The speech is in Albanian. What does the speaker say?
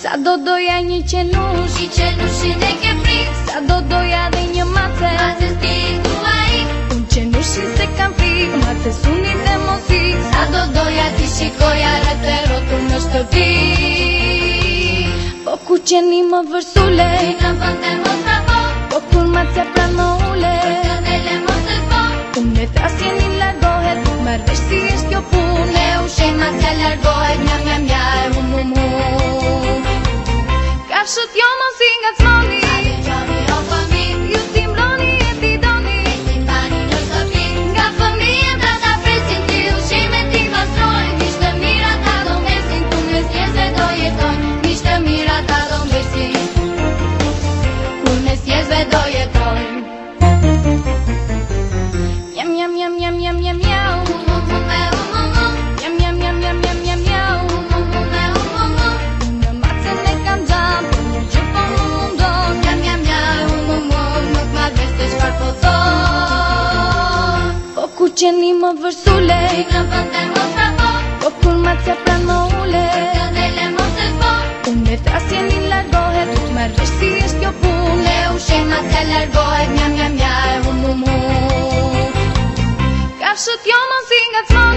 Sa do doja një qenush, I qenushin e ke frik, sa do doja dhe një mace, Mace s'ti tua ik, unë qenushin se kam frik, mace sunit e mosik. Sa do doja ti shikoja rreth e rrotull në shtëpi. Po ku qeni më vërsule, Ti në vend e mos trapo, po kur macja pran më ule, këndele mos të po, unë e trasjeni largohet, marrë vesh si është kjo punë. e ushe macja largohet, mja mja mja e mu. Kafshët jo mos i ngacmoni, Gjoni o fëmi, ju timroni e ti doni, ti tani në shtëpi, nga fëmijët ata presin ti ushime ti pastrojnë, mish të mira ta do mesin, ku mes njerëzve do jetojnë, mish të mira ta do mesin, ku mes njerëzve do jetojnë. jam jam jam jam jam jam jau, Umume, jam jam jam jam jam jam jau. umume, Në macën e kam gjam, për një gjë po më mundon. jam jam ja, nuk ma dhe se çfarë po thon. Po ku qeni më vërsule, Ti në vend e mos trapo, po kur macja pran më ule, këndele mos të po, unë e trasjeni largohet, të marrë vesh si është kjo punë. e ushe macja largohet, mja mja mja e Kafshët jo mos i ngacmoni,